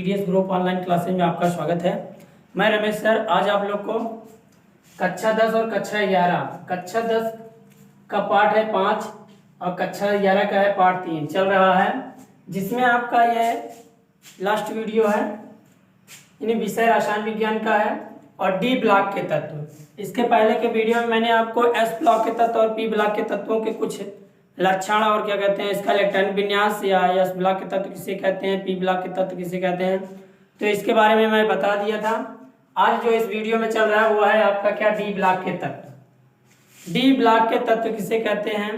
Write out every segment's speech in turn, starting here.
DDS group online classes में आपका स्वागत है। मैं रमेश सर आज आप लोग को कक्षा 10 और कक्षा 11 कक्षा 10 का पाठ है 5 और कक्षा 11 का है पाठ 3 चल रहा है, जिसमें आपका यह लास्ट वीडियो है। यानी विषय रसायन विज्ञान का है और डी ब्लॉक के तत्व। इसके पहले के वीडियो में मैंने आपको एस ब्लॉक के तत्व और पी ब्लॉक के तत्वों के कुछ लक्षण और क्या कहते हैं इसका इलेक्ट्रॉनिक विन्यास या एस ब्लॉक के तत्व किसे कहते हैं, पी ब्लॉक के तत्व किसे कहते हैं, तो इसके बारे में मैं बता दिया था। आज जो इस वीडियो में चल रहा है वो है आपका क्या, डी ब्लॉक के तत्व। डी ब्लॉक के तत्व किसे कहते हैं,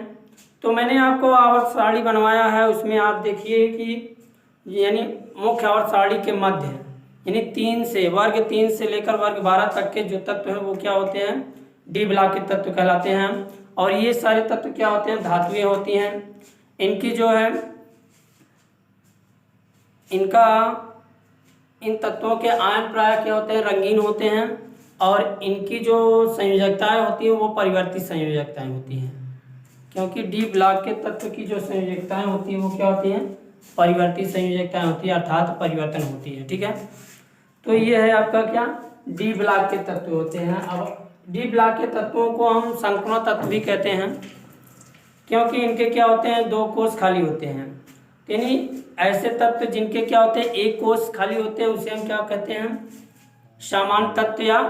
तो मैंने आपको आवर्त सारणी बनवाया है। उसमें आप देखिए कि यानी मुख्य आवर्त सारणी के मध्य यानी 3 से वर्ग 3 से लेकर वर्ग 12 तक के जो तत्व हैं वो क्या होते हैं, डी ब्लॉक के तत्व कहलाते हैं। और ये सारे तत्व क्या होते हैं, धातुएं होती हैं। इनकी जो है इन तत्वों के आयन प्राय क्या होते हैं, रंगीन होते हैं। और इनकी जो संयोजकताएं होती हैं वो परिवर्तित संयोजकताएं होती हैं, क्योंकि डी ब्लॉक के तत्व की जो संयोजकताएं होती हैं वो क्या होती हैं, परिवर्तित संयोजकताएं होती है, अर्थात परिवर्तन होती है। ठीक है, तो ये है आपका क्या, डी ब्लॉक के तत्व होते हैं। अब डी ब्लॉक के तत्वों को हम संक्रमण तत्व भी कहते हैं, क्योंकि इनके क्या होते हैं, 2 कोष खाली होते हैं। यानी ऐसे तत्व जिनके क्या होते हैं, 1 कोष खाली होते हैं उसे हम क्या कहते हैं, समान तत्व या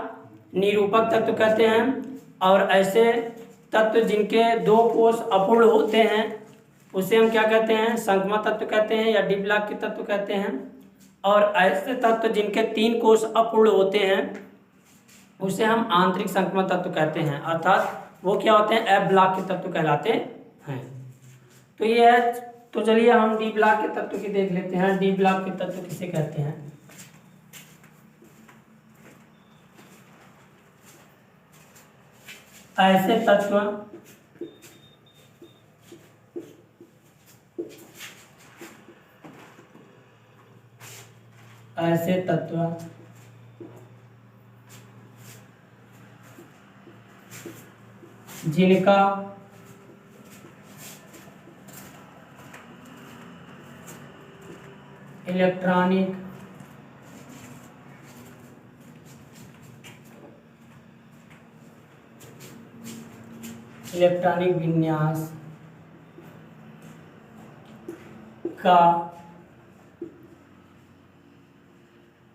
निरूपक तत्व कहते हैं। और ऐसे तत्व जिनके 2 कोष अपूर्ण होते हैं उसे हम क्या कहते हैं, संक्रमण तत्व कहते हैं या डी ब्लॉक के तत्व कहते हैं। और ऐसे तत्व जिनके 3 कोष अपूर्ण होते हैं उसे हम आंतरिक संक्रमण तत्व कहते हैं, अर्थात वो क्या होते हैं, एफ ब्लॉक के तत्व कहलाते हैं। तो ये है, तो चलिए हम डी ब्लॉक के तत्व की देख लेते हैं। डी ब्लॉक के तत्व किसे कहते हैं, ऐसे तत्व जिनका इलेक्ट्रॉनिक विन्यास का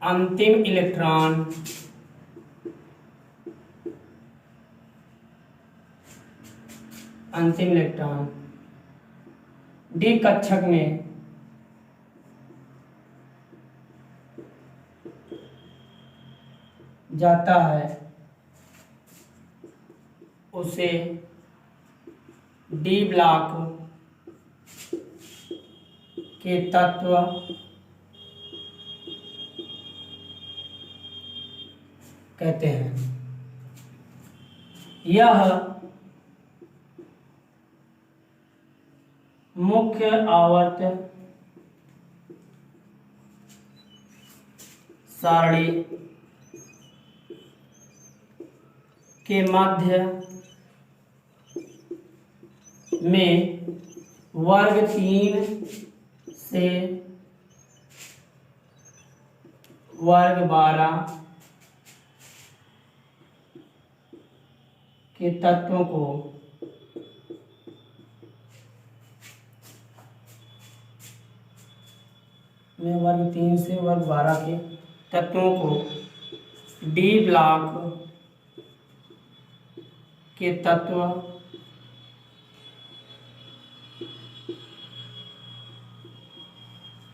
अंतिम इलेक्ट्रॉन डी कक्षक में जाता है उसे डी ब्लॉक के तत्व कहते हैं। यह मुख्य आवर्त सारणी के मध्य में वर्ग 3 से वर्ग 12 के तत्वों को वर्ग 3 से वर्ग 12 के तत्वों को डी ब्लॉक के तत्व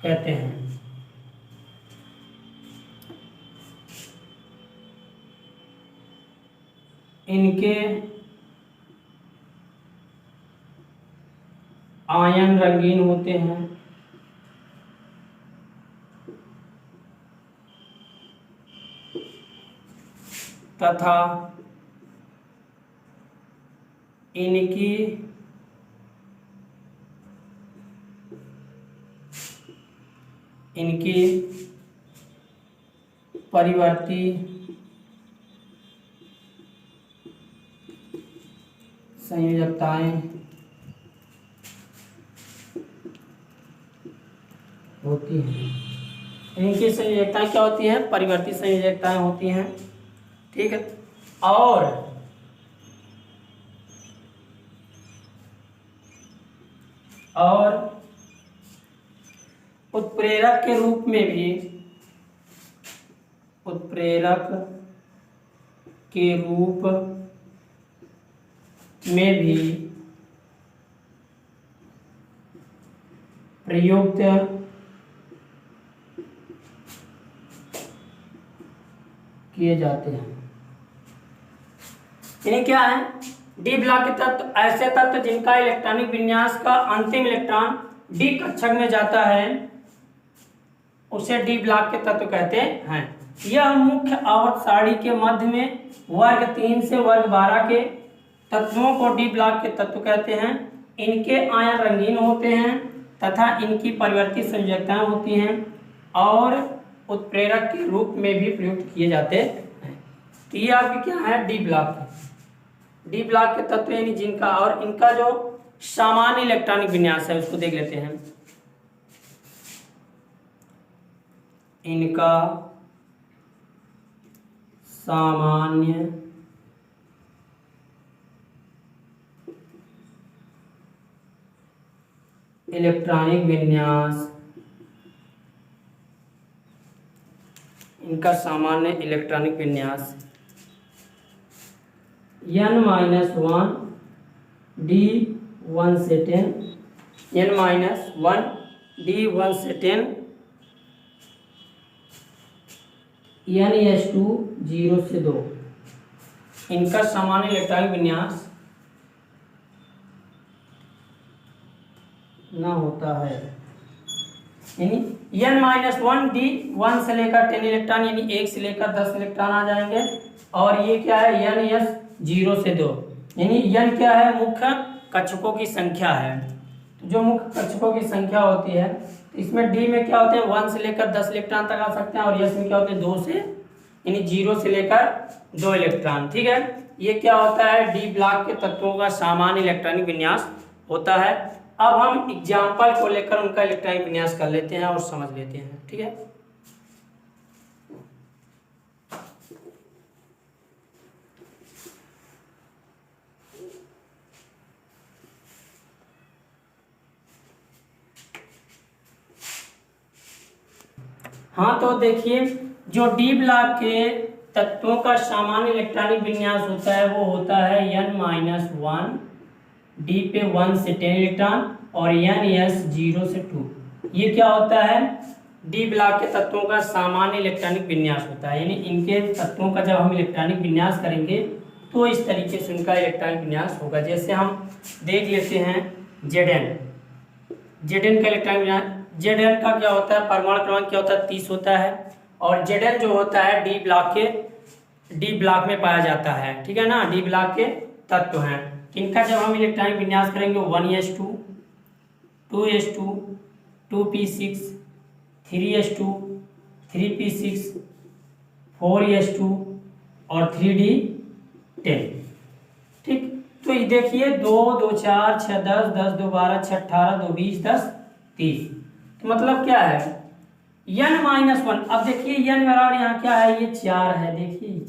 कहते हैं। इनके आयन रंगीन होते हैं तथा इनकी परिवर्ती संयोजकताएं होती हैं। इनकी संयोजकताएं क्या होती हैं? परिवर्ती संयोजकताएं होती हैं। ठीक है। और उत्प्रेरक के रूप में भी प्रयुक्त किए जाते हैं। यानी क्या है? डी ब्लॉक के तत्व ऐसे तत्व जिनका इलेक्ट्रॉनिक विन्यास का अंतिम इलेक्ट्रॉन डी कक्षक में जाता है, उसे डी ब्लॉक के तत्व कहते हैं। यह मुख्य आवर्त सारणी के मध्य में वर्ग 3 से वर्ग 12 के तत्वों को डी ब्लॉक के तत्व कहते हैं। इनके आयन रंगीन होते हैं तथा इनकी परिवर्ती संयोजकताएं होती हैं और उत्प्रेरक के रूप में भी प्रयुक्त किए जाते हैं। तो ये आपके क्या है? डी ब्लॉक के तत्व, यानी जिनका और इनका जो सामान्य इलेक्ट्रॉनिक विन्यास है उसको देख लेते हैं। इनका सामान्य इलेक्ट्रॉनिक विन्यास, इनका सामान्य इलेक्ट्रॉनिक विन्यास n-1 d1 से 10, n-1 d1 से 10, n-2 0 से 2, इनका सामान्य इलेक्ट्रॉनिक विन्यास ना होता है। यानी n-1 d 1 से लेकर 10 इलेक्ट्रॉन, यानी 1 से लेकर 10 इलेक्ट्रॉन आ जाएंगे। और ये क्या है? n-s 0 से 2, यानी n क्या है? मुख्य कक्षकों की संख्या है। तो जो मुख्य कक्षकों की संख्या होती है, इसमें d में क्या होते हैं? 1 से लेकर 10 इलेक्ट्रॉन तक आ सकते हैं, और s में क्या होते हैं? 2 से, यानी 0 से लेकर 2 इलेक्ट्रॉन। ठीक है। ये क्या होता है? डी ब्लॉक के तत्वों का सामान्य इलेक्ट्रॉनिक विन्यास होता है। अब हम एग्जाम्पल को लेकर उनका इलेक्ट्रॉनिक विन्यास कर लेते हैं और समझ लेते हैं। ठीक है। हाँ, तो देखिए, जो डी ब्लॉक के तत्वों का सामान्य इलेक्ट्रॉनिक विन्यास होता है वो होता है n-1 डी पे 1 से 10 इलेक्ट्रॉन और n-s 0 से 2। ये क्या होता है? डी ब्लॉक के तत्वों का सामान्य इलेक्ट्रॉनिक विन्यास होता है। यानी इनके तत्वों का जब हम इलेक्ट्रॉनिक विन्यास करेंगे तो इस तरीके से उनका इलेक्ट्रॉनिक विन्यास होगा। जैसे हम देख लेते हैं Zn का इलेक्ट्रॉनिक विन्यास। Zn का क्या होता है? परमाणु क्रमांक क्या होता है? 30 होता है। और Zn जो होता है डी ब्लॉक में पाया जाता है। ठीक है ना? डी ब्लॉक के तत्व हैं। इनका जब हम इलेक्ट्रॉनिक विन्यास करेंगे 1s2 2s2 2p6 3s2 3p6 4s2 और 3d10। ठीक। तो ये देखिए 2 2 4 6 10 10 2 12 6 18 2 20 10 30। तो मतलब क्या है? n-1। अब देखिए n बराबर यहाँ क्या है? ये 4 है। देखिए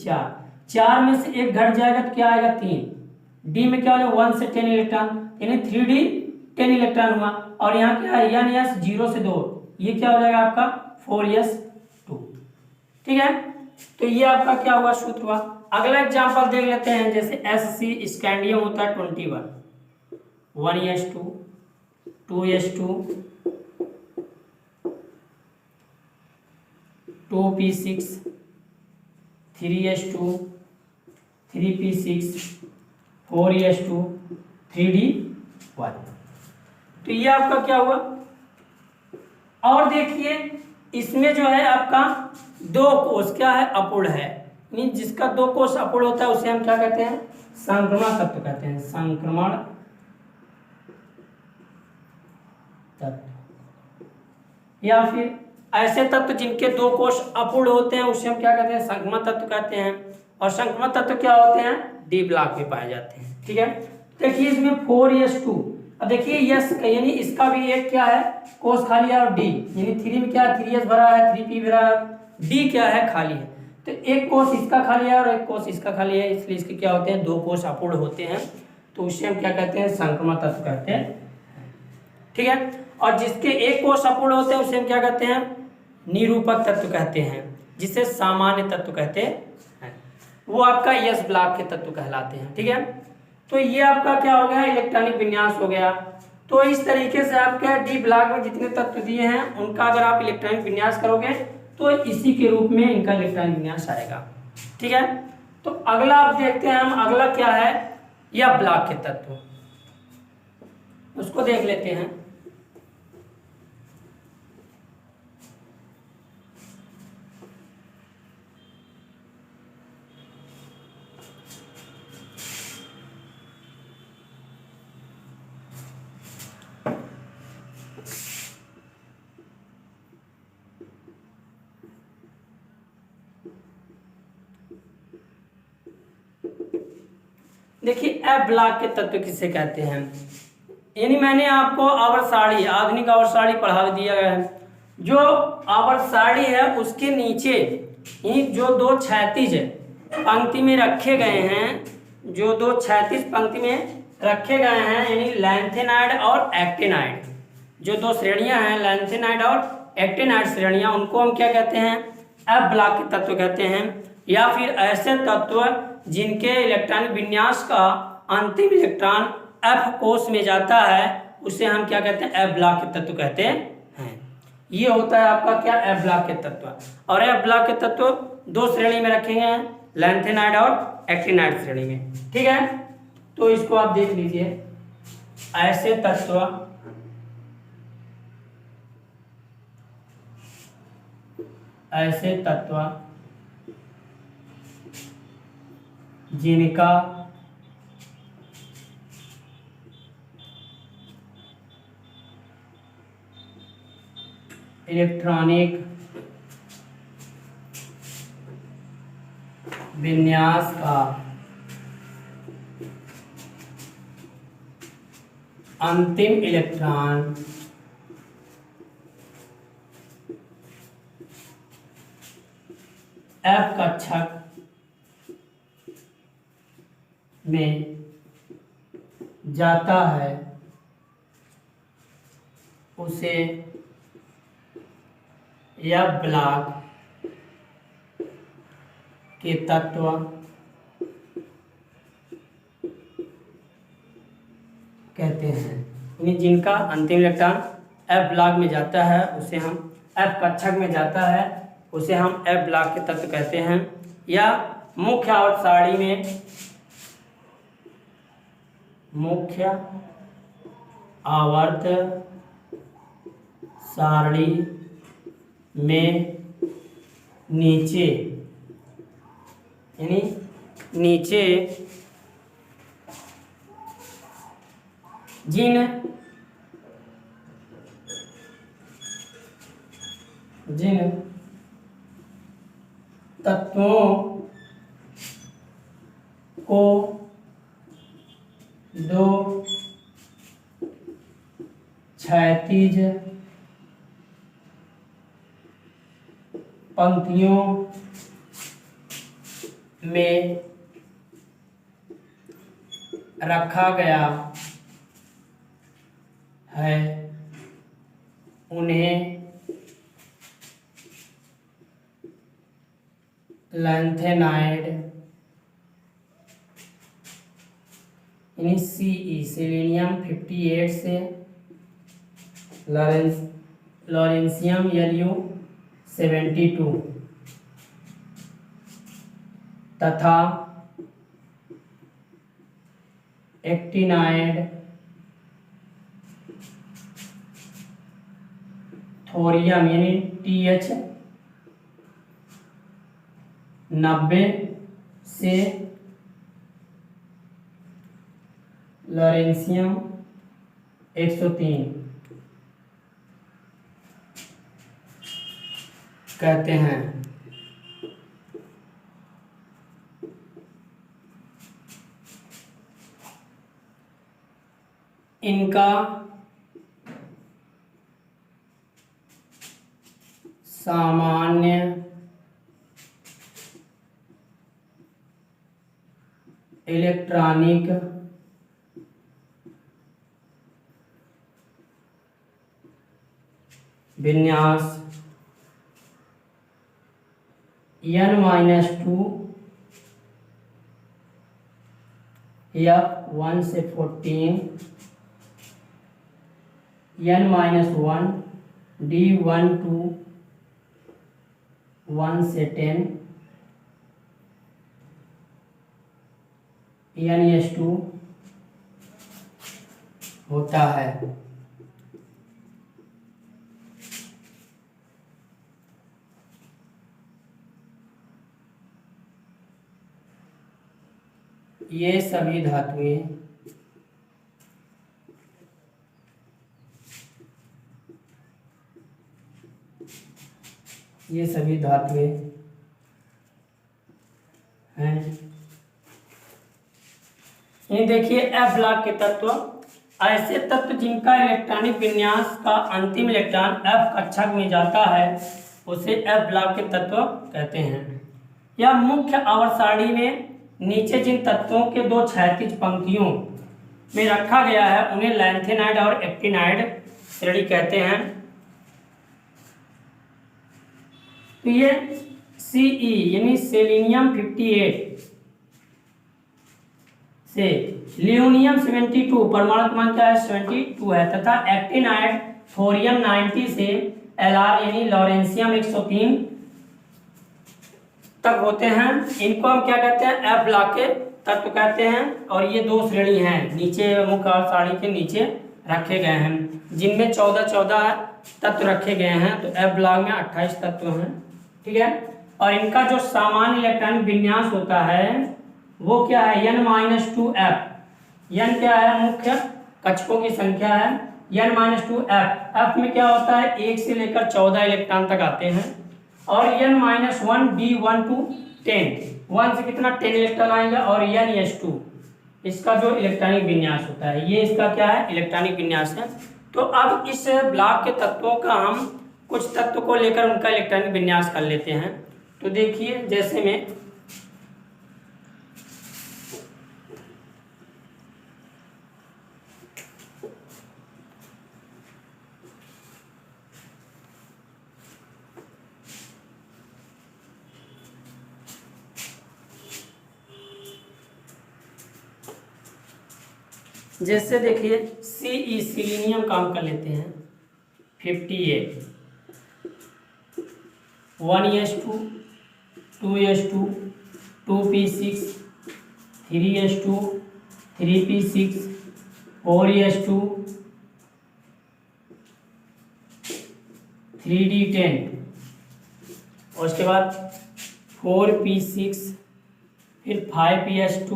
4 में से एक घट जाएगा तो क्या आएगा? 3। डी में क्या हो जाएगा? 1 से 10 इलेक्ट्रॉन, यानी 3d 10 इलेक्ट्रॉन हुआ। और यहाँ क्या है? n-s 0 से 2, ये क्या हो जाएगा आपका? 4s2। ठीक है। तो ये आपका क्या हुआ? सूत्र हुआ। अगला एग्जांपल देख लेते हैं। जैसे Sc स्कैंडियम होता है 21, 1s2 2s2 2p6 3s2 3p6 4s2 3d1। तो ये आपका क्या हुआ? और देखिए इसमें जो है आपका 2 कोष क्या है? अपूर्ण है। यानी जिसका 2 कोष अपूर्ण होता है उसे हम क्या कहते हैं? संक्रमण तत्व कहते हैं। संक्रमण तत्व। या फिर ऐसे तत्व जिनके 2 कोष अपूर्ण होते हैं उसे हम क्या कहते हैं? संक्रमण तत्व कहते हैं। और संक्रमण तत्व क्या होते हैं? डी ब्लॉक में पाए जाते हैं। ठीक है। देखिए इसमें 4s2 अब देखिए यस यानी इसका भी एक क्या है कोस खाली है और डी यानी 3 में क्या है 3s भरा है 3p भरा है, डी क्या है खाली है। तो एक कोस इसका खाली है और एक कोस इसका खाली है, इसलिए इसके क्या होते हैं दो कोस अपूर्ण होते हैं, तो उसे हम क्या कहते हैं संक्रमण तत्व कहते हैं। ठीक है, और जिसके एक कोस अपूर्ण होते हैं उसे हम क्या कहते हैं निरूपक तत्व कहते हैं, जिसे सामान्य तत्व कहते हैं, वो आपका यस ब्लॉक के तत्व कहलाते हैं। ठीक है, तो ये आपका क्या हो गया इलेक्ट्रॉनिक विन्यास हो गया। तो इस तरीके से आपके डी ब्लॉक में जितने तत्व दिए हैं उनका अगर आप इलेक्ट्रॉनिक विन्यास करोगे तो इसी के रूप में इनका इलेक्ट्रॉनिक विन्यास आएगा। ठीक है, तो अगला आप देखते हैं हम अगला क्या है यह ब्लॉक के तत्व, उसको देख लेते हैं। देखिए एफ ब्लॉक के तत्व किसे कहते हैं, यानी मैंने आपको आवर्त आधुनिक आवर्त पढ़ा दिया गया है। जो आवर्त सारणी है उसके नीचे जो दो क्षैतिज पंक्ति में रखे गए हैं, जो दो क्षैतिज पंक्ति में रखे गए हैं यानी लैंथेनाइड और एक्टिनाइड, जो दो श्रेणियां हैं लैंथेनाइड और एक्टिनाइड श्रेणियां, उनको हम क्या कहते हैं एफ ब्लॉक के तत्व कहते हैं। या फिर ऐसे तत्व जिनके इलेक्ट्रॉनिक विन्यास का अंतिम इलेक्ट्रॉन एफ कोष में जाता है उसे हम क्या कहते हैं एफ ब्लॉक के तत्व कहते हैं। ये होता है आपका क्या एफ ब्लॉक के तत्व। और एफ ब्लॉक के तत्व दो श्रेणी में रखे गए हैं लैंथेनाइड और एक्टिनाइड श्रेणी में। ठीक है, तो इसको आप देख लीजिए ऐसे तत्व जिनका इलेक्ट्रॉनिक विन्यास का अंतिम इलेक्ट्रॉन एफ कक्षक में जाता है उसे यह ब्लॉक के तत्व कहते हैं। यानी जिनका अंतिम इलेक्ट्रॉन एफ ब्लॉक में जाता है उसे हम एफ कक्षक में जाता है उसे हम एफ ब्लॉक के तत्व कहते हैं। या मुख्य आवर्त सारणी में मुख्य आवर्त सारणी में नीचे यानी नीचे जिन तत्वों को दो क्षैतिज पंक्तियों में रखा गया है उन्हें लैंथेनाइड यानी सीई सेलेनियम 58 से लॉरेंसियम Lu 72 तथा एक्टिनाइड थोरियम यानी TH 90 से लॉरेंसियम 103 कहते हैं। इनका सामान्य इलेक्ट्रॉनिक विन्यास n-2 या 1 से 14 n-1 D12 1 से 10 n-2 होता है। ये सभी धातुएं हैं। ये देखिए एफ ब्लॉक के तत्व, ऐसे तत्व जिनका इलेक्ट्रॉनिक विन्यास का अंतिम इलेक्ट्रॉन एफ कक्षक में जाता है उसे एफ ब्लॉक के तत्व कहते हैं। यह मुख्य आवर्त सारणी में नीचे जिन तत्वों के दो क्षैतिज पंक्तियों में रखा गया है उन्हें लैंथेनाइड और एक्टिनाइड श्रेणी कहते हैं। तो ये Ce यानी सेलेनियम 58 से लियोनियम 72 परमाणु क्रमांक क्या है 72 है, तथा एक्टिनाइड थोरियम 90 से Lr यानी लॉरेंसियम 103 तक होते हैं। इनको हम क्या कहते हैं एफ ब्लॉक के तत्व कहते हैं। और ये दो श्रेणी हैं नीचे मुख्य आवर्त सारणी के नीचे रखे गए हैं जिनमें 14 तत्व रखे गए हैं। तो एफ ब्लॉक में 28 तत्व हैं, ठीक है। और इनका जो सामान्य इलेक्ट्रॉनिक विन्यास होता है वो क्या है n-2f। n क्या है मुख्य कक्षकों की संख्या है n-2f। f में क्या होता है 1 से लेकर 14 इलेक्ट्रॉन तक आते हैं। और n-1 D12 10 1 से कितना 10 इलेक्ट्रॉन आएंगे। और n-2 इसका जो इलेक्ट्रॉनिक विन्यास होता है ये इसका क्या है इलेक्ट्रॉनिक विन्यास है। तो अब इस ब्लॉक के तत्वों का हम कुछ तत्व को लेकर उनका इलेक्ट्रॉनिक विन्यास कर लेते हैं। तो देखिए जैसे में देखिए Ce सिलीनियम काम कर लेते हैं 58 1s2 2s2 2p6 3s2 3p6 4s2 3d10 और उसके बाद 4p6 फिर 5ps2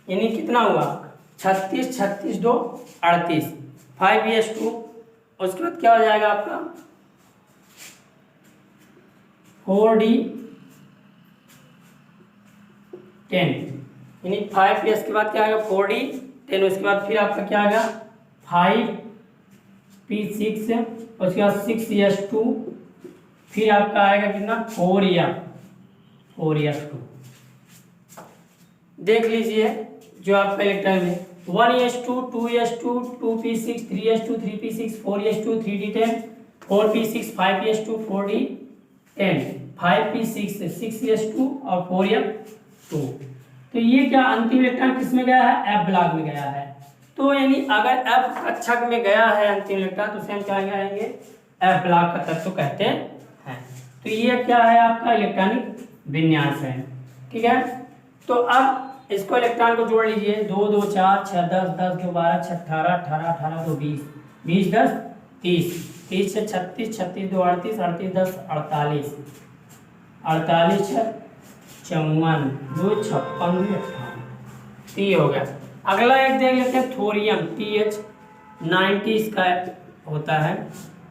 यानी कितना हुआ 36 36 2 38 5s2। उसके बाद क्या हो जाएगा आपका 4d10 यानी 5ps के बाद क्या आएगा 4d10। उसके बाद फिर आपका क्या आएगा 5p6 उसके बाद 6s2 फिर आपका आएगा कितना 4s2। देख लीजिए जो आपका इलेक्ट्रॉन है 1s2 2s2 2p6 3s2 3p6 4s2 3d10 4p6 5s2 4d10 5p6 6s2 और 4s2। तो ये क्या अंतिम इलेक्ट्रॉन किस में गया है एफ ब्लॉक में गया है। तो यानी अगर एफ कक्षक में गया है अंतिम इलेक्ट्रॉन तो उसे हम क्या कहेंगे एफ ब्लॉक का तत्व कहते हैं। तो ये क्या है आपका इलेक्ट्रॉनिक विन्यास है, ठीक है। तो अब इसको इलेक्ट्रॉन को जोड़ लीजिए 2 2 4 6 10 10 2 12 6 18 18 18 2 20 20 10 30 30 से 36 36 2 38 38 10 48 48 6 54 2 56 2 58 ये हो गया। अगला एक देख लेते हैं थोरियम TH90 इसका होता है।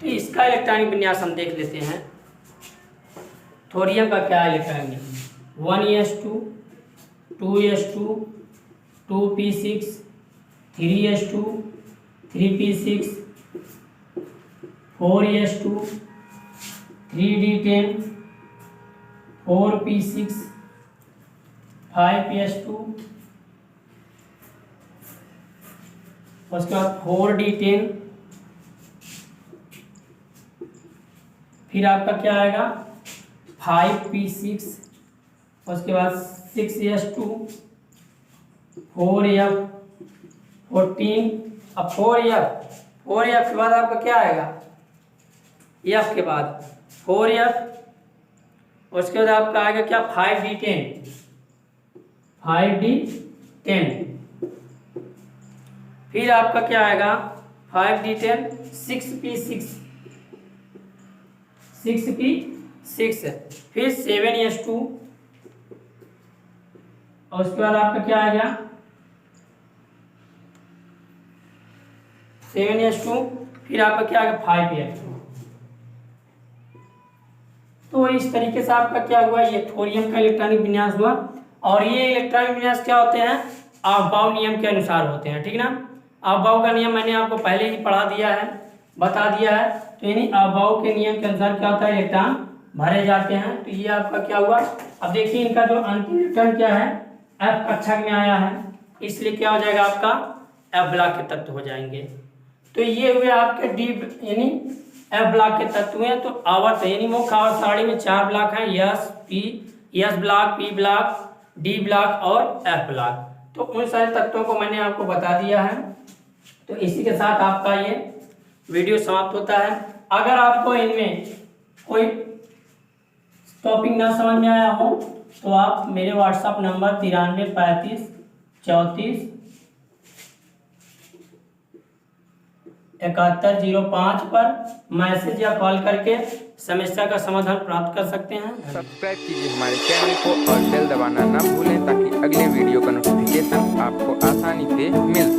तो इसका इलेक्ट्रॉनिक विन्यास हम देख लेते हैं। थोरियम का क्या electronic 1s2 2s2 2p6 3s2 3p6 4s2 3d10 4p6 5s2 उसके बाद 4d10 फिर आपका क्या आएगा 5p6 उसके बाद 6s2 4f 14 अब 4f के बाद आपका क्या आएगा f के बाद 4f उसके बाद आपका आएगा क्या 5d10 फिर आपका क्या आएगा 5d10 6p6 फिर 7s2 और उसके बाद आपका क्या आ गया 7s2 फिर आपका क्या आ गया 5s2। तो इस तरीके से आपका क्या हुआ ये थोरियम का इलेक्ट्रॉनिक विन्यास हुआ। और ये इलेक्ट्रॉनिक विन्यास क्या होते हैं अफबाउ नियम के अनुसार होते हैं, ठीक ना। अफबाउ का नियम मैंने आपको पहले ही पढ़ा दिया है, बता दिया है। तो यानी अफबाउ के नियम के अनुसार क्या होता है इलेक्ट्रॉन भरे जाते हैं। तो ये आपका क्या हुआ। अब देखिए इनका जो अंतिम इलेक्ट्रॉन क्या है एफ कक्षक में आया है, इसलिए क्या हो जाएगा आपका एफ ब्लॉक के तत्व हो जाएंगे। तो ये हुए आपके डी यानी एफ ब्लॉक के तत्व हैं। तो आवर्त यानी मुख्य आवर्त सारणी में 4 ब्लॉक हैं S block, P block, D block और एफ ब्लॉक। तो उन सारे तत्वों को मैंने आपको बता दिया है। तो इसी के साथ आपका ये वीडियो समाप्त होता है। अगर आपको इनमें कोई टॉपिक ना समझ में आया हो तो आप मेरे व्हाट्सएप नंबर 93 35 34 7105 पर मैसेज या कॉल करके समस्या का समाधान प्राप्त कर सकते हैं। सब्सक्राइब कीजिए हमारे चैनल को और बेल दबाना ना भूलें ताकि अगले वीडियो का नोटिफिकेशन आपको आसानी से मिल